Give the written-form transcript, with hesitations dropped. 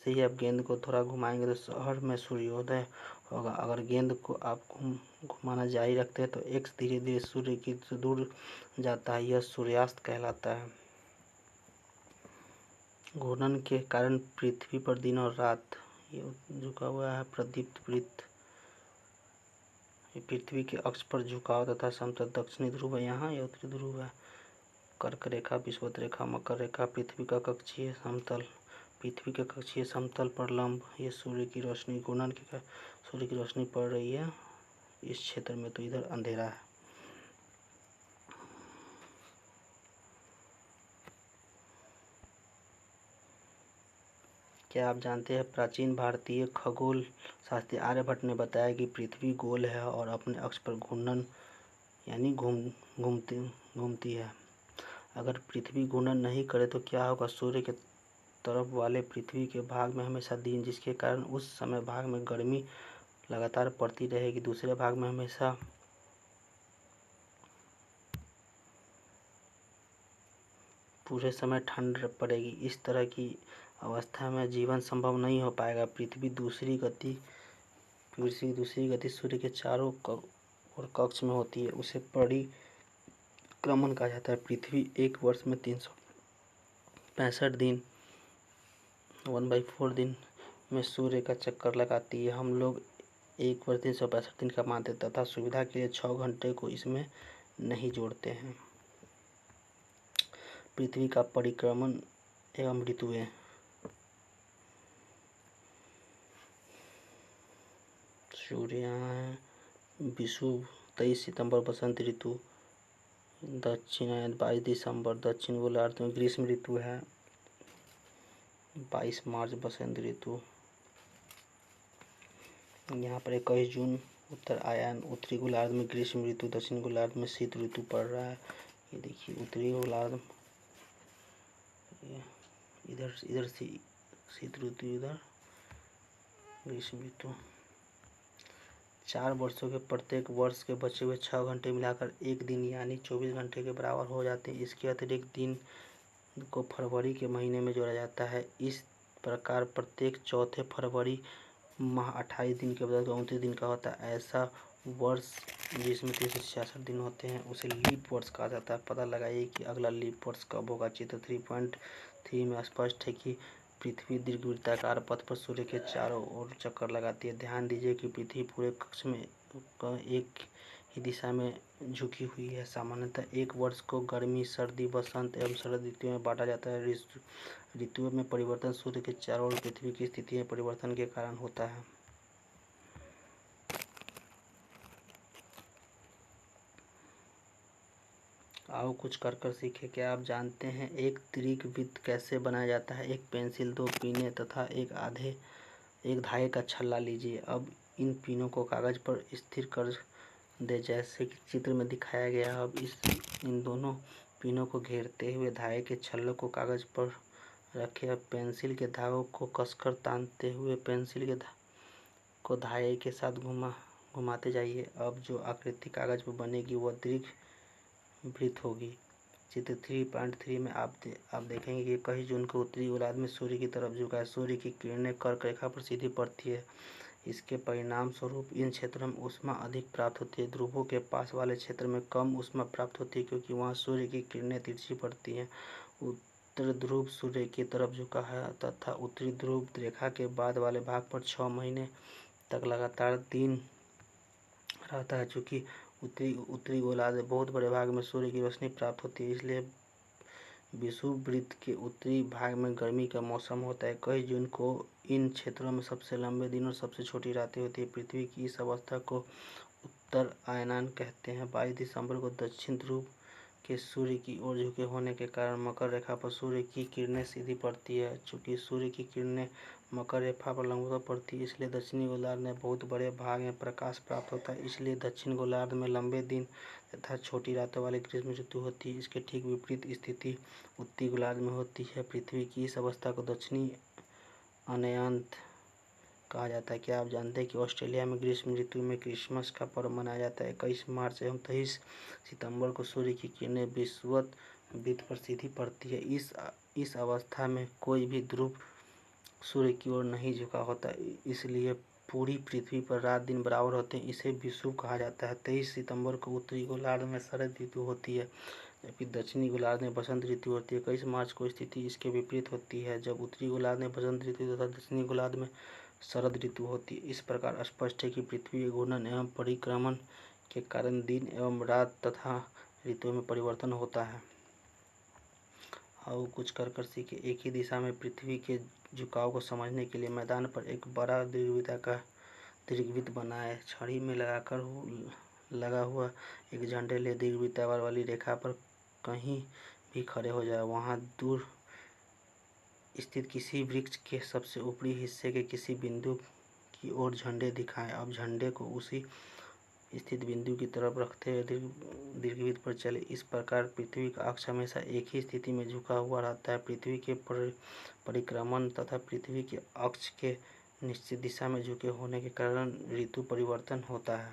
जैसे ही आप गेंद को थोड़ा घुमाएंगे तो शहर में सूर्योदय होगा। अगर गेंद को आप घुमाना जारी रखते हैं तो एक्स धीरे धीरे सूर्य की दूर जाता है, यह सूर्यास्त कहलाता है। घूर्णन के कारण पृथ्वी पर दिन और रात ये झुका हुआ है प्रदीप्त वृत्त। पृथ्वी के अक्ष पर झुकाव तथा समतल दक्षिणी ध्रुव है यहाँ, यह उत्तरी ध्रुव है। कर्क रेखा, विषुवत रेखा, मकर रेखा पृथ्वी का कक्षीय समतल। पृथ्वी के कक्षीय समतल पर लंब ये सूर्य की रोशनी घूर्णन के कारण सूर्य की रोशनी पड़ रही है इस क्षेत्र में, तो इधर अंधेरा है। क्या आप जानते हैं प्राचीन भारतीय खगोल शास्त्री आर्यभट्ट ने बताया कि पृथ्वी गोल है और अपने अक्ष पर घूर्णन यानी घूमती है। अगर पृथ्वी घूर्णन नहीं करे तो क्या होगा? सूर्य के तरफ वाले पृथ्वी के भाग में हमेशा दिन, जिसके कारण उस समय भाग में गर्मी लगातार पड़ती रहेगी, दूसरे भाग में हमेशा पूरे समय ठंड पड़ेगी। इस तरह की अवस्था में जीवन संभव नहीं हो पाएगा। पृथ्वी दूसरी गति सूर्य के चारों ओर कक्ष में होती है, उसे परिक्रमण कहा जाता है। पृथ्वी एक वर्ष में 365 दिन 1/4 दिन में सूर्य का चक्कर लगाती है। हम लोग एक वर्ष 365 दिन का मानते तथा सुविधा के लिए 6 घंटे को इसमें नहीं जोड़ते हैं। पृथ्वी का परिक्रमण एवं ऋतुएं। सूर्य यहाँ है। विषुव 23 सितंबर बसंत ऋतु, दक्षिणायन 22 दिसंबर, दक्षिण गोलार्ध में ग्रीष्म ऋतु है, 22 मार्च बसंत ऋतु। यहाँ पर 21 जून उत्तर आयन, उत्तरी गोलार्ध में ग्रीष्म ऋतु, दक्षिण गोलार्ध में शीत ऋतु पड़ रहा है। ये देखिए उत्तरी गोलार्ध इधर से शीत ऋतु, इधर ग्रीष्म ऋतु। 4 वर्षों के प्रत्येक वर्ष के बचे हुए 6 घंटे मिलाकर एक दिन यानी 24 घंटे के बराबर हो जाते हैं। इसके अतिरिक्त दिन को फरवरी के महीने में जोड़ा जाता है। इस प्रकार प्रत्येक चौथे फरवरी माह 28 दिन के बदले 29 दिन का होता है। ऐसा वर्ष जिसमें 366 दिन होते हैं उसे लीप वर्ष कहा जाता है। पता लगाइए कि अगला लीप वर्ष कब होगा। चित्र 3.3 में स्पष्ट है कि पृथ्वी दीर्घवृत्ताकार पथ पर सूर्य के चारों ओर चक्कर लगाती है। ध्यान दीजिए कि पृथ्वी पूरे कक्ष में एक ही दिशा में झुकी हुई है। सामान्यतः एक वर्ष को गर्मी, सर्दी, बसंत एवं शरद ऋतुओं में बांटा जाता है। ऋतुओं में परिवर्तन सूर्य के चारों ओर पृथ्वी की स्थिति में परिवर्तन के कारण होता है। आओ कुछ कर सीखे। क्या आप जानते हैं एक दीर्घवृत्त कैसे बनाया जाता है? एक पेंसिल, 2 पीने तथा एक धागे का छल्ला लीजिए। अब इन पीनों को कागज पर स्थिर कर दे जैसे कि चित्र में दिखाया गया है। अब इन दोनों पीनों को घेरते हुए धागे के छल्लों को कागज पर रखें। अब पेंसिल के धागों को कसकर तानते हुए पेंसिल को धागे के साथ घुमाते जाइए। अब जो आकृति कागज पर बनेगी वह दीर्घवृत्त होगी। चित्र 3.3 में आप देखेंगे कि 21 जून को उत्तरी गोलार्ध में सूर्य की तरफ झुका है। सूर्य की किरणें कर्क रेखा पर सीधी पड़ती है। इसके परिणाम स्वरूप इन क्षेत्रों में ऊष्मा अधिक प्राप्त होती है। ध्रुवों के पास वाले क्षेत्र में कम ऊष्मा प्राप्त होती है क्योंकि वहाँ सूर्य की किरणें तिरछी पड़ती हैं। उत्तर ध्रुव सूर्य की तरफ झुका है तथा उत्तरी ध्रुव रेखा के बाद वाले भाग पर 6 महीने तक लगातार दिन रहता है। चूँकि उत्तरी गोलार्ध बहुत बड़े भाग में सूर्य की रोशनी प्राप्त होती है, इसलिए विषुववृत्त के उत्तरी भाग में गर्मी का मौसम होता है। 21 जून को इन क्षेत्रों में सबसे लंबे दिन और सबसे छोटी रातें होती है। पृथ्वी की इस अवस्था को उत्तर आयनान कहते हैं। 22 दिसंबर को दक्षिण ध्रुव के सूर्य की ओर झुके होने के कारण मकर रेखा पर सूर्य की किरणें सीधी पड़ती है। चूँकि सूर्य की किरणें मकर रेखा पर लंबवत पड़ती है, इसलिए दक्षिणी गोलार्ध में बहुत बड़े भाग में प्रकाश प्राप्त होता है। इसलिए दक्षिण गोलार्ध में लंबे दिन तथा छोटी रातों वाली ग्रीष्म ऋतु होती है। इसके ठीक विपरीत स्थिति उत्तरी गोलार्ध में होती है। पृथ्वी की इस अवस्था को दक्षिणी अयनांत कहा जाता है। क्या आप जानते हैं कि ऑस्ट्रेलिया में ग्रीष्म ऋतु में क्रिसमस का पर्व मनाया जाता है? 21 मार्च एवं 23 सितंबर को सूर्य की किरणें विषुवत वृत्त पर सीधी पड़ती है। इस अवस्था में कोई भी ध्रुव सूर्य की ओर नहीं झुका होता, इसलिए पूरी पृथ्वी पर रात दिन बराबर होते हैं। इसे विषुव कहा जाता है। 23 सितंबर को उत्तरी गोलार्ध में शरद ऋतु होती है, जबकि दक्षिणी गोलार्ध में बसंत ऋतु होती है। 21 मार्च को स्थिति इसके विपरीत होती है, जब उत्तरी गोलार्ध में बसंत ऋतु तथा दक्षिणी गोलार्ध में शरद ऋतु होती है। इस प्रकार स्पष्ट है कि पृथ्वी के घूर्णन एवं परिक्रमण के कारण दिन एवं रात तथा ऋतुओं में परिवर्तन होता है। आओ कुछ कर सीखे। एक ही दिशा में पृथ्वी के झुकाव को समझने के लिए मैदान पर एक बड़ा दीर्घवृत्त बनाएं। छड़ी में लगा हुआ एक झंडे ले दीर्घवृत्ताकार वाली रेखा पर कहीं भी खड़े हो जाए। वहां दूर स्थित किसी वृक्ष के सबसे ऊपरी हिस्से के किसी बिंदु की ओर झंडे दिखाएं। अब झंडे को उसी स्थित बिंदु की तरफ रखते हुए दीर्घवृत्त पर चले। इस प्रकार पृथ्वी का अक्ष हमेशा एक ही स्थिति में झुका हुआ रहता है। पृथ्वी के परिक्रमण तथा पृथ्वी के अक्ष के निश्चित दिशा में झुके होने के कारण ऋतु परिवर्तन होता है।